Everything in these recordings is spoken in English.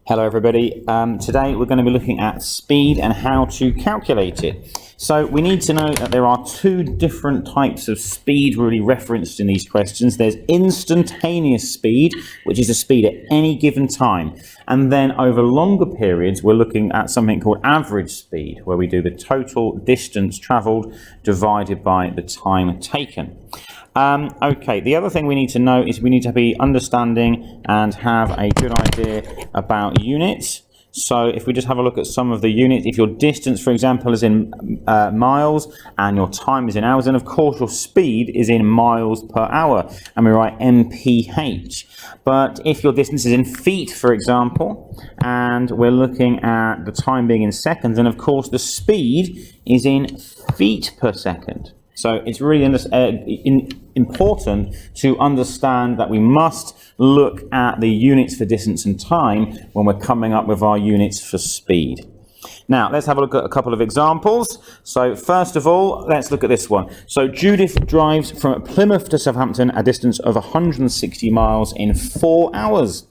Hello everybody, today we're going to be looking at speed and how to calculate it. So we need to know that there are two different types of speed really referenced in these questions. There's instantaneous speed, which is the speed at any given time. And then over longer periods, we're looking at something called average speed, where we do the total distance travelled divided by the time taken. Okay, the other thing we need to know is we need to be understanding and have a good idea about units. So if we just have a look at some of the units, if your distance, for example, is in miles and your time is in hours, and of course your speed is in miles per hour, and we write mph. But if your distance is in feet, for example, and we're looking at the time being in seconds, and of course the speed is in feet per second. So it's really important to understand that we must look at the units for distance and time when we're coming up with our units for speed. Now, let's have a look at a couple of examples. So first of all, let's look at this one. So Judith drives from Plymouth to Southampton a distance of 160 miles in 4 hours.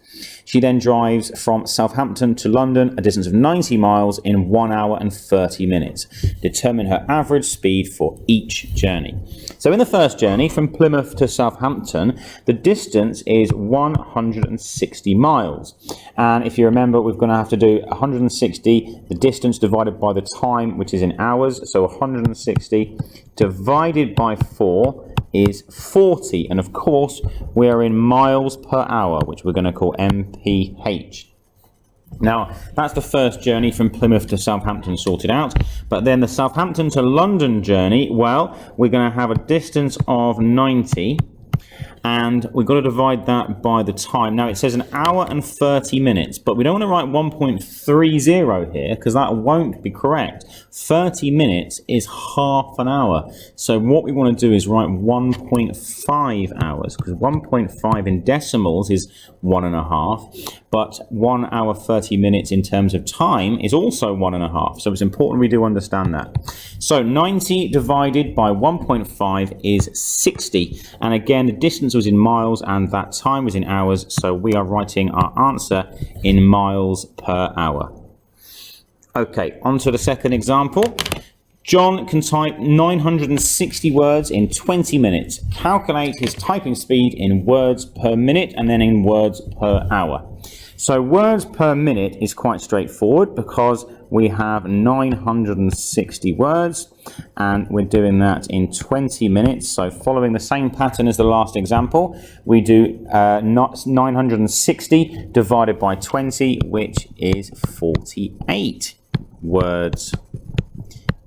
She then drives from Southampton to London, a distance of 90 miles in 1 hour and 30 minutes. Determine her average speed for each journey. So in the first journey, from Plymouth to Southampton, the distance is 160 miles. And if you remember, we're going to have to do 160, the distance divided by the time, which is in hours. So 160 divided by 4 is 40, and of course we are in miles per hour, which we're going to call mph. Now that's the first journey from Plymouth to Southampton sorted out, but then the Southampton to London journey, well, we're going to have a distance of 90, and we've got to divide that by the time. Now it says an hour and 30 minutes, but we don't want to write 1.30 here because that won't be correct. 30 minutes is half an hour. So what we want to do is write 1.5 hours, because 1.5 in decimals is 1.5, but 1 hour 30 minutes in terms of time is also 1.5. So it's important we do understand that. So 90 divided by 1.5 is 60. And again, the distance was in miles and that time was in hours, so we are writing our answer in miles per hour. Okay, on to the second example. John can type 960 words in 20 minutes. Calculate his typing speed in words per minute and then in words per hour. So words per minute is quite straightforward because we have 960 words and we're doing that in 20 minutes. So following the same pattern as the last example, we do 960 divided by 20, which is 48 words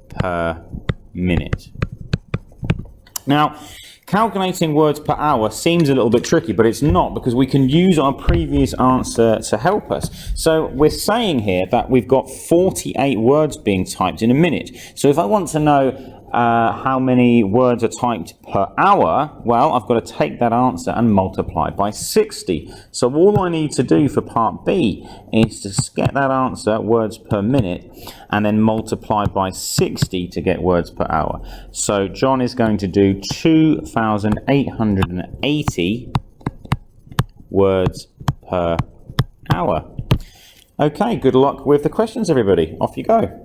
per minute. Now, calculating words per hour seems a little bit tricky, but it's not, because we can use our previous answer to help us. So we're saying here that we've got 48 words being typed in a minute. So if I want to know how many words are typed per hour, well, I've got to take that answer and multiply by 60. So all I need to do for part B is to get that answer, words per minute, and then multiply by 60 to get words per hour. So John is going to do 2,880 words per hour. Okay, good luck with the questions, everybody. Off you go.